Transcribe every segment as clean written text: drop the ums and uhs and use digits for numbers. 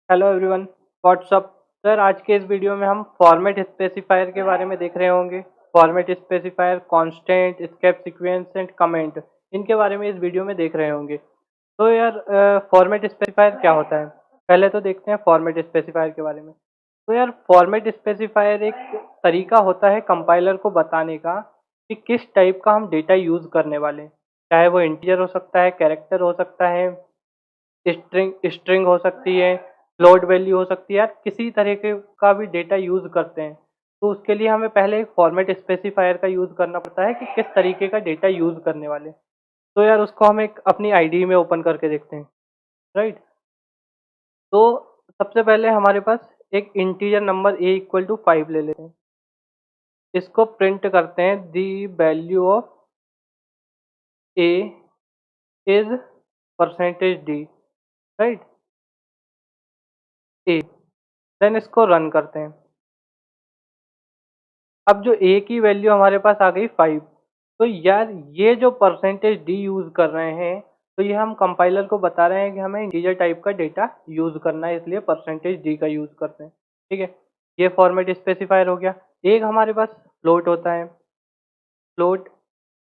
Hello everyone, WhatsApp. Sir, आज के इस वीडियो में हम फॉर्मेट स्पेसिफायर के बारे में देख रहे होंगे। Format specifier, constant, escape sequence and comment, इनके बारे में इस वीडियो में देख रहे होंगे। तो यार, फॉर्मेट स्पेसिफायर क्या होता है? पहले तो देखते हैं फॉर्मेट स्पेसिफायर के बारे में। तो यार, फॉर्मेट स्पेसिफायर एक तरीका होता है कंपाइलर को बताने का कि किस टाइप का हम डेटा यूज़ करने वाले हैं। चाहे वो इंटीजर हो सकता है, कैरेक्टर हो सकता है, स्ट्रिंग स्ट्रिंग हो सकती है, फ्लोट वैल्यू हो सकती है। यार, किसी तरीके का भी डेटा यूज़ करते हैं तो उसके लिए हमें पहले एक फॉर्मेट स्पेसिफायर का यूज़ करना पड़ता है कि किस तरीके का डेटा यूज़ करने वाले हैं। तो यार, उसको हम एक अपनी आईडी में ओपन करके देखते हैं। राइट। तो सबसे पहले हमारे पास एक integer number A equal to 5 ले लेते हैं। इसको प्रिंट करते हैं, the value of A is percentage D. Right. A. Then इसको रन करते हैं। अब जो ए की वैल्यू हमारे पास आ गई 5। तो यार, ये जो परसेंटेज डी यूज़ कर रहे हैं, तो ये हम कंपाइलर को बता रहे हैं कि हमें इंटीजर टाइप का डेटा यूज़ करना है, इसलिए परसेंटेज डी का यूज़ करते हैं। ठीक है। ये फॉर्मेट स्पेसिफायर हो गया। एक हमारे पास फ्लोट होता है। फ्लोट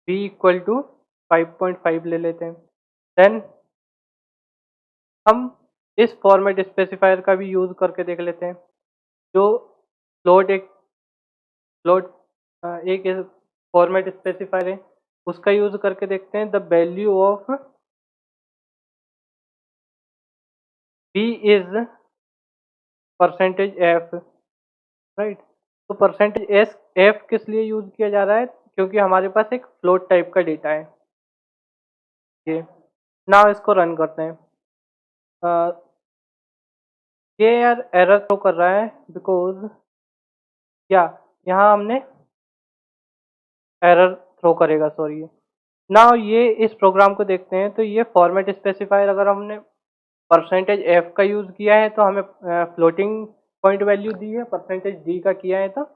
बी इक्वल टू 5.5 ले लेते हैं। देन हम इस फॉर्मेट स्पेसिफायर का भी यूज़ करके देख लेते हैं। जो फ्लोट एक फ्लोट एक फॉर्मेट स्पेसिफायर है, उसका यूज करके देखते हैं। The value of B is percentage F. Right. तो परसेंटेज एस एफ किस लिए यूज किया जा रहा है? क्योंकि हमारे पास एक फ्लोट टाइप का डेटा है ये। नाउ इसको रन करते हैं। अ, ये यार एरर थ्रो कर रहा है बिकॉज क्या, यहाँ हमने एरर थ्रो करेगा, सॉरी। नाउ ये इस प्रोग्राम को देखते हैं। तो ये फॉर्मेट स्पेसिफायर अगर हमने परसेंटेज एफ का यूज़ किया है तो हमें फ्लोटिंग पॉइंट वैल्यू दी है, परसेंटेज डी का किया है तो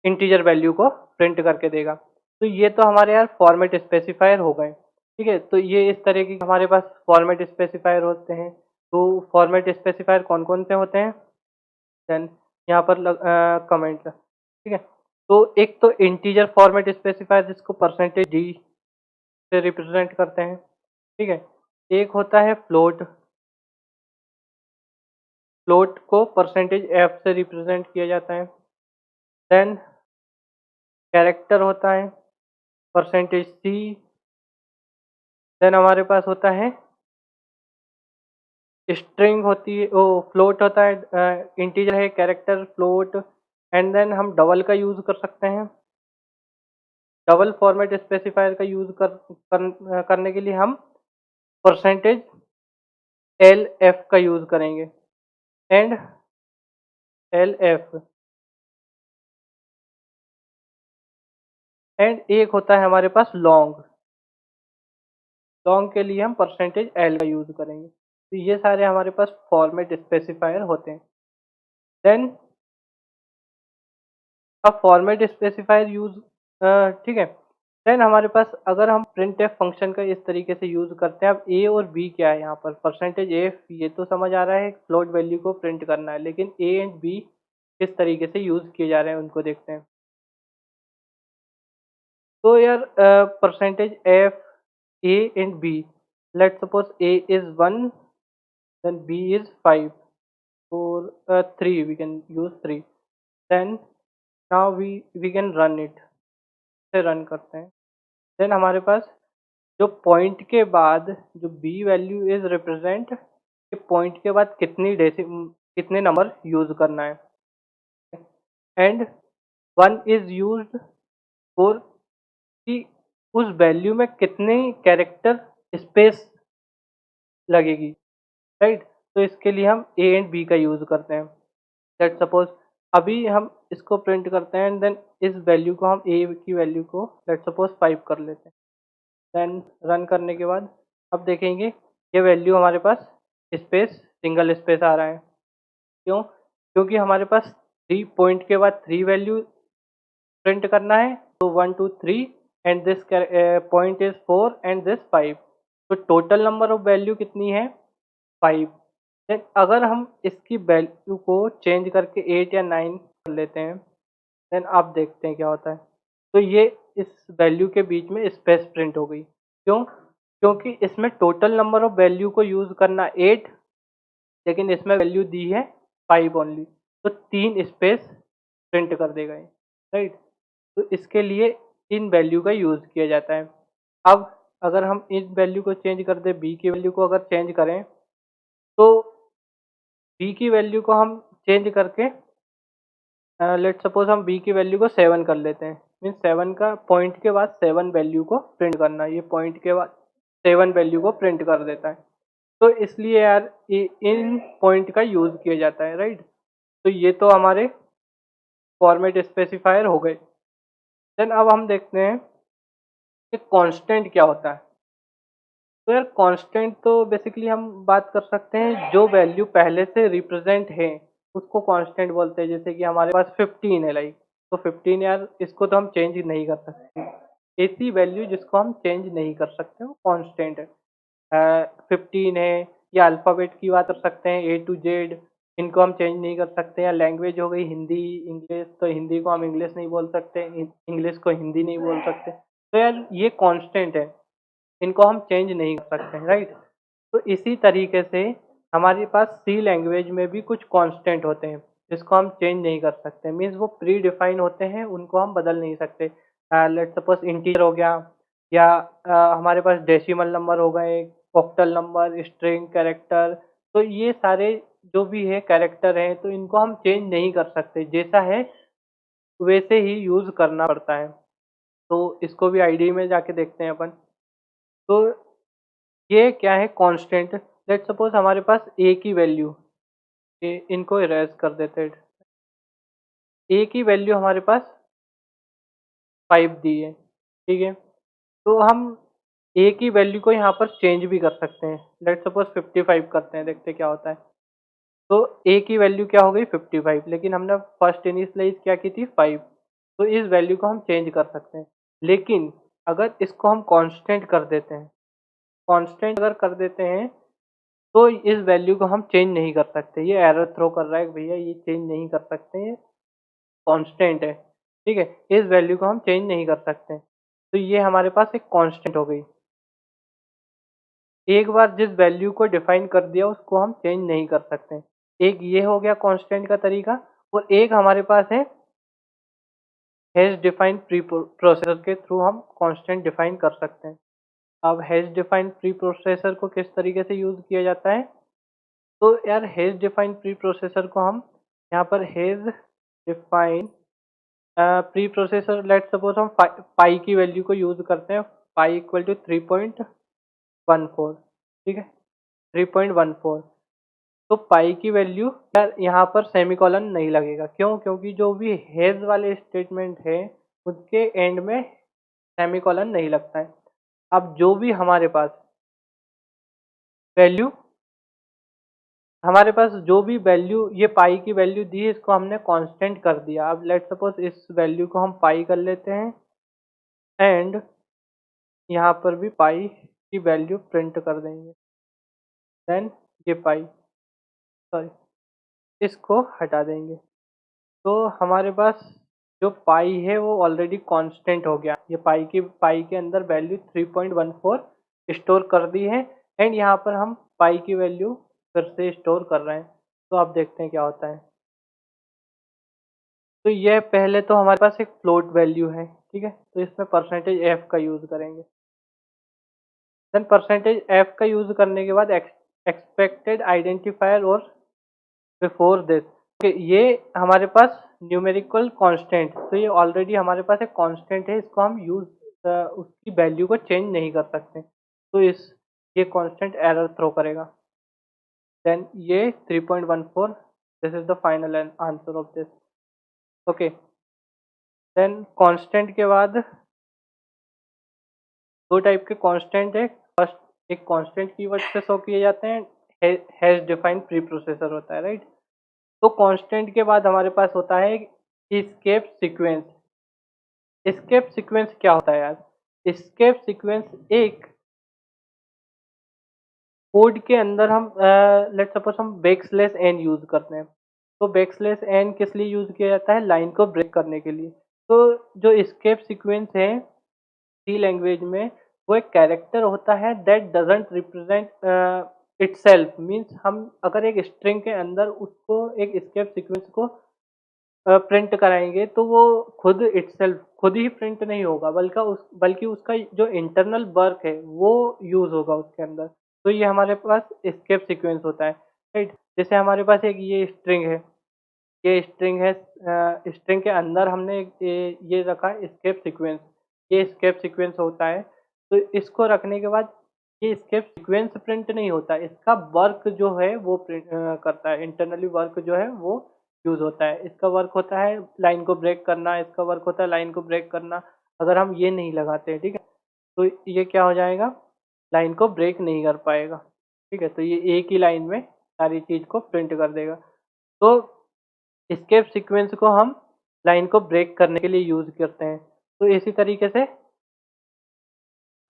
इंटीजर वैल्यू को प्रिंट करके देगा। तो ये तो हमारे यार फॉर्मेट स्पेसिफायर हो गए। ठीक है। तो ये इस तरह की हमारे पास फॉर्मेट स्पेसिफायर होते हैं। तो फॉर्मेट स्पेसिफायर कौन कौन से होते हैं? देन यहाँ पर कमेंट। ठीक है। तो एक तो इंटीजर फॉर्मेट स्पेसिफायर जिसको परसेंटेज डी से रिप्रेजेंट करते हैं। ठीक है। एक होता है फ्लोट। फ्लोट को परसेंटेज एफ से रिप्रेजेंट किया जाता है। देन कैरेक्टर होता है परसेंटेज सी। देन हमारे पास होता है स्ट्रिंग होती है, ओ फ्लोट होता है, इंटीजर है, कैरेक्टर, फ्लोट। एंड देन हम डबल का यूज कर सकते हैं। डबल फॉर्मेट स्पेसिफायर का यूज करने के लिए हम परसेंटेज एल एफ का यूज करेंगे। And L F. एंड एक होता है हमारे पास लॉन्ग। लॉन्ग के लिए हम परसेंटेज एल का यूज करेंगे। तो ये सारे हमारे पास फॉर्मेट स्पेसिफायर होते हैं। देन अब फॉर्मेट स्पेसिफायर यूज, ठीक है। देन हमारे पास अगर हम प्रिंट एफ फंक्शन का इस तरीके से यूज करते हैं। अब ए और बी क्या है यहाँ पर? परसेंटेज एफ ये तो समझ आ रहा है, फ्लोट वैल्यू को प्रिंट करना है, लेकिन ए एंड बी किस तरीके से यूज किए जा रहे हैं उनको देखते हैं। तो यार, percentage F A and B, let suppose A is 1, then b is 5, or 3, we can use 3। then now we can run it। से रन करते हैं। देन हमारे पास जो पॉइंट के बाद जो b वैल्यू इज रिप्रेजेंट, कि पॉइंट के बाद कितने नंबर यूज करना है। एंड 1 इज यूज्ड फॉर कि उस वैल्यू में कितने कैरेक्टर स्पेस लगेगी। राइट। तो इसके लिए हम ए एंड बी का यूज करते हैं। लेट सपोज अभी हम इसको प्रिंट करते हैं, देन इस वैल्यू को हम ए की वैल्यू को लेट सपोज 5 कर लेते हैं। देन रन करने के बाद अब देखेंगे ये वैल्यू हमारे पास स्पेस, सिंगल स्पेस आ रहा है। क्यों? क्योंकि हमारे पास 3 पॉइंट के बाद 3 वैल्यू प्रिंट करना है। तो 1 2 3 and this point is 4 and this 5। तो टोटल नंबर ऑफ वैल्यू कितनी है? 5। देन अगर हम इसकी वैल्यू को चेंज करके 8 या 9 कर लेते हैं, देन आप देखते हैं क्या होता है। तो ये इस वैल्यू के बीच में स्पेस प्रिंट हो गई। क्यों? क्योंकि इसमें टोटल नंबर ऑफ वैल्यू को यूज़ करना 8, लेकिन इसमें वैल्यू दी है 5 ओनली, तो 3 स्पेस प्रिंट कर देगा ये, राइट? तो इसके लिए इन वैल्यू का यूज़ किया जाता है। अब अगर हम इस वैल्यू को चेंज कर दें, बी की वैल्यू को अगर चेंज करें, तो बी की वैल्यू को हम चेंज करके लेट्स सपोज हम बी की वैल्यू को 7 कर लेते हैं। मीन्स 7 का पॉइंट के बाद 7 वैल्यू को प्रिंट करना, ये पॉइंट के बाद 7 वैल्यू को प्रिंट कर देता है। तो इसलिए यार इन पॉइंट का यूज़ किया जाता है, राइट? तो ये तो हमारे फॉर्मेट स्पेसिफायर हो गए। देन अब हम देखते हैं कि कांस्टेंट क्या होता है। तो यार कांस्टेंट तो बेसिकली हम बात कर सकते हैं जो वैल्यू पहले से रिप्रेजेंट है उसको कांस्टेंट बोलते हैं। जैसे कि हमारे पास 15 है, लाइक, तो 15 यार इसको तो हम चेंज नहीं कर सकते। ऐसी वैल्यू जिसको हम चेंज नहीं कर सकते वो कांस्टेंट है। 15 है, या अल्फ़ाबेट की बात कर सकते हैं, ए टू जेड, इनको हम चेंज नहीं कर सकते। या लैंग्वेज हो गई हिंदी, इंग्लिश, तो हिंदी को हम इंग्लिश नहीं बोल सकते, इंग्लिश को हिंदी नहीं बोल सकते। तो यार ये कांस्टेंट है, इनको हम चेंज नहीं कर सकते हैं, राइट? तो इसी तरीके से हमारे पास सी लैंग्वेज में भी कुछ कांस्टेंट होते हैं जिसको हम चेंज नहीं कर सकते। मीन्स वो प्री डिफाइन होते हैं, उनको हम बदल नहीं सकते। लेट्स सपोज इंटीजर हो गया, या हमारे पास डेसिमल नंबर हो गए, ऑक्टल नंबर, स्ट्रिंग, कैरेक्टर। तो ये सारे जो भी है कैरेक्टर हैं, तो इनको हम चेंज नहीं कर सकते, जैसा है वैसे ही यूज़ करना पड़ता है। तो इसको भी आईडी में जाके देखते हैं अपन। तो ये क्या है कांस्टेंट। लेट्स सपोज हमारे पास ए की वैल्यू, इनको इरेज कर देते हैं। ए की वैल्यू हमारे पास 5 दी है, ठीक है? तो हम ए की वैल्यू को यहाँ पर चेंज भी कर सकते हैं। लेट्स सपोज 55 करते हैं, देखते हैं क्या होता है। तो ए की वैल्यू क्या हो गई 55, लेकिन हमने फर्स्ट इनिशियलाइज क्या की थी 5। तो इस वैल्यू को हम चेंज कर सकते हैं। लेकिन अगर इसको हम कांस्टेंट कर देते हैं, कांस्टेंट अगर कर देते हैं, तो इस वैल्यू को हम चेंज नहीं कर सकते। ये एरर थ्रो कर रहा है कि भैया ये चेंज नहीं कर सकते, ये कांस्टेंट है, ठीक है? इस वैल्यू को हम चेंज नहीं कर सकते। तो ये हमारे पास एक कांस्टेंट हो गई। एक बार जिस वैल्यू को डिफाइन कर दिया उसको हम चेंज नहीं कर सकते। एक ये हो गया कांस्टेंट का तरीका, और एक हमारे पास है हैश डिफाइन प्री प्रोसेसर के थ्रू हम कांस्टेंट डिफाइन कर सकते हैं। अब हैश डिफाइन प्री प्रोसेसर को किस तरीके से यूज किया जाता है? तो यार हैश डिफाइन प्री प्रोसेसर को हम यहाँ पर hash define pre processor, let suppose हम पाई की वैल्यू को यूज करते हैं। पाई इक्वल टू 3.14, ठीक है? 3.14। तो पाई की वैल्यू यार यहाँ पर सेमीकोलन नहीं लगेगा। क्यों? क्योंकि जो भी हैज वाले स्टेटमेंट है उसके एंड में सेमीकोलन नहीं लगता है। अब जो भी वैल्यू हमारे पास जो भी वैल्यू ये पाई की वैल्यू दी है, इसको हमने कांस्टेंट कर दिया। अब लेट सपोज इस वैल्यू को हम पाई कर लेते हैं, एंड यहाँ पर भी पाई की वैल्यू प्रिंट कर देंगे। देन ये पाई, सॉरी, इसको हटा देंगे। तो हमारे पास जो पाई है वो ऑलरेडी कांस्टेंट हो गया। ये पाई के अंदर वैल्यू 3.14 स्टोर कर दी है, एंड यहाँ पर हम पाई की वैल्यू फिर से स्टोर कर रहे हैं। तो आप देखते हैं क्या होता है। तो यह पहले तो हमारे पास एक फ्लोट वैल्यू है, ठीक है? तो इसमें परसेंटेज एफ का यूज़ करेंगे। देन परसेंटेज एफ का यूज़ करने के बाद एक्सपेक्टेड आइडेंटिफायर और बिफोर दिस, ये हमारे पास न्यूमेरिकल कांस्टेंट, तो ये ऑलरेडी हमारे पास एक कांस्टेंट है, इसको हम उसकी वैल्यू को चेंज नहीं कर सकते। तो ये कांस्टेंट एरर थ्रो करेगा। देन ये 3.14, this is the final answer of this. Okay, then constant के बाद दो टाइप के कांस्टेंट है। फर्स्ट एक कांस्टेंट कीवर्ड से शो किए जाते हैं, हैश डिफाइंड प्री प्रोसेसर होता है, राइट? तो कांस्टेंट के बाद हमारे पास होता है एस्केप सीक्वेंस। एस्केप सीक्वेंस क्या होता है यार? एस्केप सीक्वेंस एक कोड के अंदर हम लेट्स सपोज हम बैकस्लैश एन यूज करते हैं। तो बैकस्लैश एन किस लिए यूज किया जाता है? लाइन को ब्रेक करने के लिए। तो जो एस्केप सीक्वेंस है सी लैंग्वेज में, वो एक कैरेक्टर होता है that doesn't represent itself. Means हम अगर एक स्ट्रिंग के अंदर उसको एक एस्केप सीक्वेंस को प्रिंट कराएंगे तो वो खुद ही प्रिंट नहीं होगा, बल्कि उसका जो इंटरनल वर्क है वो यूज होगा उसके अंदर। तो ये हमारे पास एस्केप सीक्वेंस होता है, राइट। जैसे हमारे पास एक ये स्ट्रिंग है, स्ट्रिंग के अंदर हमने ये रखा एस्केप सीक्वेंस। ये एस्केप सीक्वेंस होता है। तो इसको रखने के बाद ये एस्केप सीक्वेंस प्रिंट नहीं होता, इसका वर्क जो है वो प्रिंट करता है। इंटरनली वर्क जो है वो यूज होता है। इसका वर्क होता है लाइन को ब्रेक करना, इसका वर्क होता है लाइन को ब्रेक करना। अगर हम ये नहीं लगाते हैं, ठीक है, तो ये क्या हो जाएगा? लाइन को ब्रेक नहीं कर पाएगा। ठीक है, तो ये एक ही लाइन में सारी चीज को प्रिंट कर देगा। तो एस्केप सीक्वेंस को हम लाइन को ब्रेक करने के लिए यूज करते हैं। तो इसी तरीके से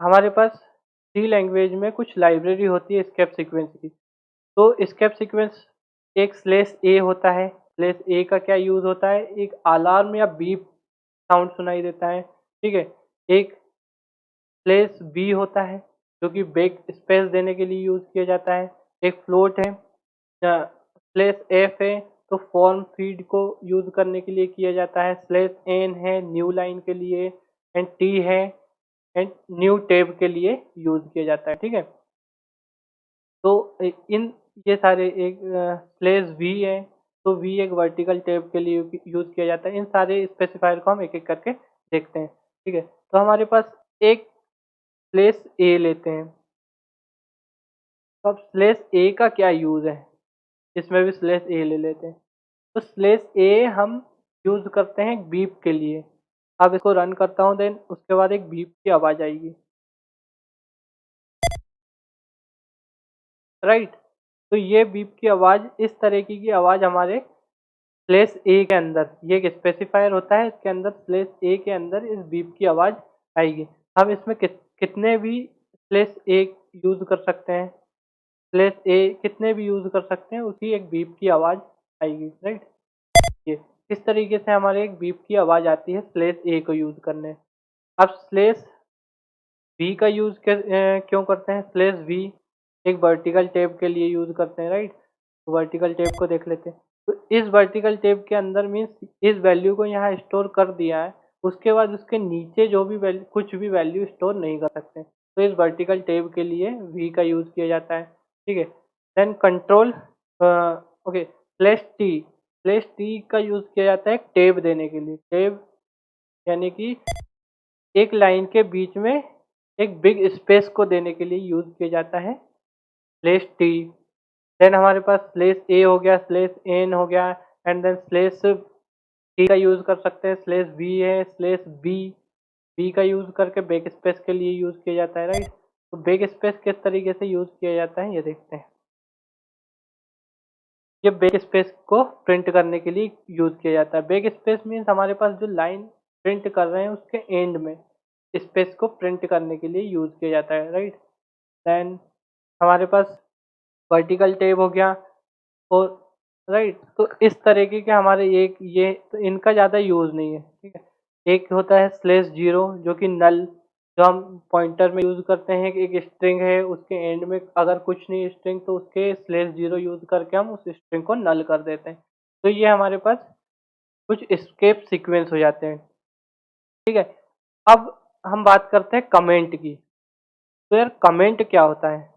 हमारे पास सी लैंग्वेज में कुछ लाइब्रेरी होती है एस्केप सीक्वेंस की। तो एस्केप सीक्वेंस एक स्लेश ए होता है। स्लेश ए का क्या यूज होता है? एक अलार्म या बीप साउंड सुनाई देता है, ठीक है। एक स्लेश बी होता है जो कि बैक स्पेस देने के लिए यूज किया जाता है। एक फ्लोट है। स्लेश एफ है तो फॉर्म फीड को यूज करने के लिए किया जाता है। स्लेश एन है न्यू लाइन के लिए, एंड टी है एंड न्यू टैब के लिए यूज किया जाता है, ठीक है। तो इन ये सारे एक स्लेश वी है तो वी एक वर्टिकल टैब के लिए यूज किया जाता है। इन सारे स्पेसिफायर को हम एक एक करके देखते हैं, ठीक है। तो हमारे पास एक स्लेश ए लेते हैं। तो अब स्लेश ए का क्या यूज है? इसमें भी स्लेश ए ले लेते हैं। तो स्लेश ए हम यूज करते हैं बीप के लिए। अब इसको रन करता हूँ, देन उसके बाद एक बीप की आवाज आएगी, राइट। तो ये बीप की आवाज, इस तरीके की आवाज हमारे स्लेश ए के अंदर, ये एक स्पेसिफायर होता है, इसके अंदर स्लेश ए के अंदर इस बीप की आवाज आएगी। हम इसमें कितने भी स्लेश ए यूज कर सकते हैं, स्लेश ए कितने भी यूज कर सकते हैं, उसकी एक बीप की आवाज आएगी, राइट। ये इस तरीके से हमारे एक बीप की आवाज आती है स्लेश ए को यूज करने। अब स्लेश वी का यूज क्यों करते हैं? स्लेश वी एक वर्टिकल टैब के लिए यूज करते हैं, राइट। तो वर्टिकल टैब को देख लेते हैं। तो इस वर्टिकल टैब के अंदर मीन्स इस वैल्यू को यहाँ स्टोर कर दिया है, उसके बाद उसके नीचे जो भी वैल्यू, कुछ भी वैल्यू स्टोर नहीं कर सकते। तो इस वर्टिकल टैब के लिए वी का यूज किया जाता है, ठीक है। Then control, okay, slash T का यूज किया जाता है टैब देने के लिए। टैब यानी कि एक लाइन के बीच में एक बिग स्पेस को देने के लिए यूज किया जाता है स्लेश टी। देन हमारे पास स्लेश ए हो गया, स्लेश एन हो गया, एंड देन स्लेश टी का यूज कर सकते हैं। स्लेश बी है, स्लेश बी, बी का यूज करके बैक स्पेस के लिए यूज किया जाता है, राइट। तो बैक स्पेस किस तरीके से यूज किया जाता है ये देखते हैं। ये बैक स्पेस को प्रिंट करने के लिए यूज किया जाता है। बैक स्पेस मीन्स हमारे पास जो लाइन प्रिंट कर रहे हैं उसके एंड में स्पेस को प्रिंट करने के लिए यूज किया जाता है, राइट। देन हमारे पास वर्टिकल टैब हो गया, और राइट। तो इस तरीके के हमारे एक ये, तो इनका ज़्यादा यूज़ नहीं है, ठीक है। एक होता है स्लेश जीरो जो कि नल, जो हम पॉइंटर में यूज़ करते हैं कि एक स्ट्रिंग है उसके एंड में अगर कुछ नहीं स्ट्रिंग, तो उसके स्लेश जीरो यूज़ करके हम उस स्ट्रिंग को नल कर देते हैं। तो ये हमारे पास कुछ एस्केप सीक्वेंस हो जाते हैं, ठीक है। अब हम बात करते हैं कमेंट की। तो यार कमेंट क्या होता है?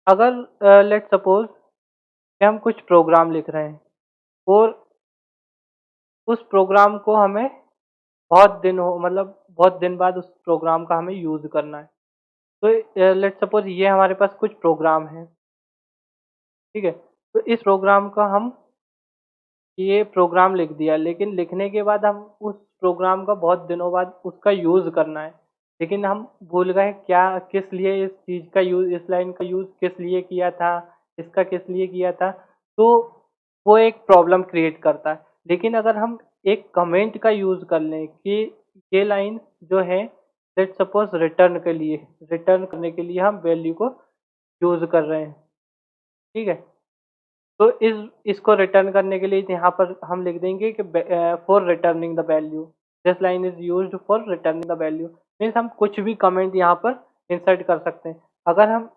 अगर लेट सपोज कि हम कुछ प्रोग्राम लिख रहे हैं और उस प्रोग्राम को हमें बहुत दिन बाद उस प्रोग्राम का हमें यूज़ करना है। तो लेट सपोज ये हमारे पास कुछ प्रोग्राम है, ठीक है। तो इस प्रोग्राम का हम ये प्रोग्राम लिख दिया, लेकिन लिखने के बाद हम उस प्रोग्राम का बहुत दिनों बाद उसका यूज़ करना है, लेकिन हम भूल गए क्या, किस लिए इस चीज़ का यूज़, इस लाइन का यूज़ किस लिए किया था, इसका किस लिए किया था। तो वो एक प्रॉब्लम क्रिएट करता है। लेकिन अगर हम एक कमेंट का यूज़ कर लें कि ये लाइन जो है लेट सपोज रिटर्न करने के लिए हम वैल्यू को यूज कर रहे हैं, ठीक है। तो इसको रिटर्न करने के लिए यहाँ पर हम लिख देंगे कि for returning the value, this line is used for returning the value. Means हम कुछ भी कमेंट यहाँ पर इंसर्ट कर सकते हैं। अगर हम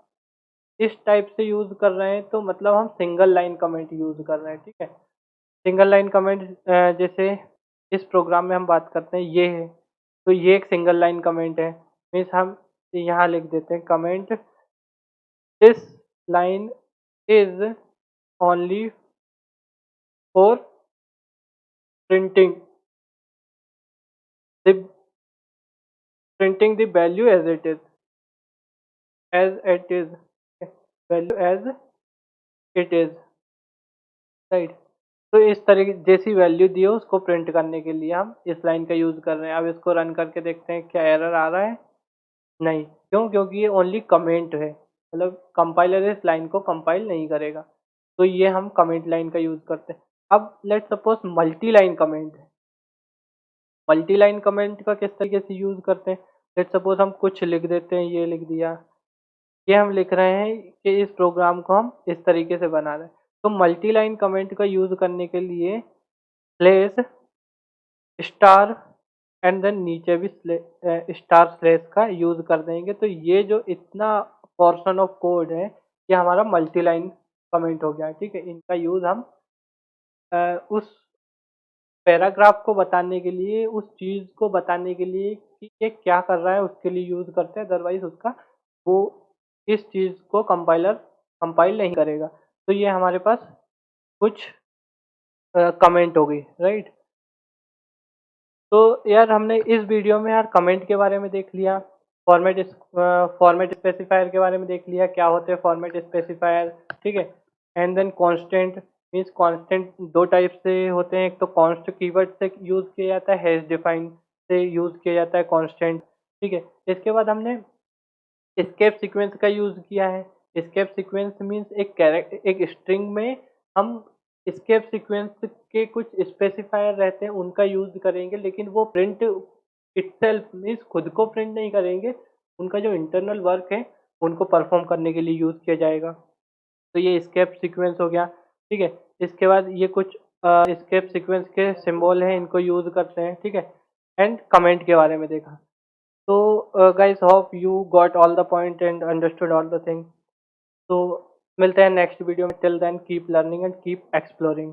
इस टाइप से यूज कर रहे हैं तो मतलब हम सिंगल लाइन कमेंट यूज कर रहे हैं, ठीक है। सिंगल लाइन कमेंट जैसे इस प्रोग्राम में हम बात करते हैं ये है, तो ये एक सिंगल लाइन कमेंट है। मीन्स हम यहाँ लिख देते हैं comment, this line is only for printing the value as it is, as it is, value as it is, right. तो इस तरीके जैसी वैल्यू दी हो उसको प्रिंट करने के लिए हम इस लाइन का यूज कर रहे हैं। अब इसको रन करके देखते हैं क्या एरर आ रहा है। नहीं, क्यों? क्योंकि ये ओनली कमेंट है, मतलब कंपाइलर इस लाइन को कंपाइल नहीं करेगा। तो ये हम कमेंट लाइन का यूज करते हैं। अब let suppose multi line comment है। मल्टी लाइन कमेंट का किस तरीके से यूज करते हैं? लेट सपोज हम कुछ लिख देते हैं, ये लिख दिया, ये हम लिख रहे हैं कि इस प्रोग्राम को हम इस तरीके से बना रहे हैं। तो मल्टी लाइन कमेंट का यूज करने के लिए स्लेश स्टार एंड देन नीचे भी स्टार स्लेश का यूज कर देंगे। तो ये जो इतना पोर्शन ऑफ कोड है ये हमारा मल्टी लाइन कमेंट हो गया, ठीक है। इनका यूज हम उस पैराग्राफ को बताने के लिए, उस चीज को बताने के लिए कि ये क्या कर रहा है उसके लिए यूज करते हैं। अदरवाइज उसका वो इस चीज को कंपाइल नहीं करेगा। तो ये हमारे पास कुछ कमेंट हो गई, राइट। तो यार हमने इस वीडियो में यार कमेंट के बारे में देख लिया, फॉर्मेट स्पेसिफायर के बारे में देख लिया, क्या होते हैं फॉर्मेट स्पेसिफायर, ठीक है। And then constant, means constant दो टाइप से होते हैं। एक तो कॉन्स्ट कीवर्ड से यूज किया जाता है, हैश डिफाइन से यूज किया जाता है कांस्टेंट, ठीक है। इसके बाद हमने एस्केप सीक्वेंस का यूज किया है। एस्केप सीक्वेंस मींस एक स्ट्रिंग में हम एस्केप सीक्वेंस के कुछ स्पेसिफायर रहते हैं उनका यूज करेंगे, लेकिन वो प्रिंट इटसेल्फ मींस खुद को प्रिंट नहीं करेंगे, उनका जो इंटरनल वर्क है उनको परफॉर्म करने के लिए यूज किया जाएगा। तो ये एस्केप सीक्वेंस हो गया, ठीक है। इसके बाद ये कुछ एस्केप सीक्वेंस के सिंबल हैं, इनको यूज करते हैं, ठीक है। एंड कमेंट के बारे में देखा। So, guys, hope you got all the point and understood all the things. So, मिलते हैं नेक्स्ट वीडियो में। Till then keep learning and keep exploring.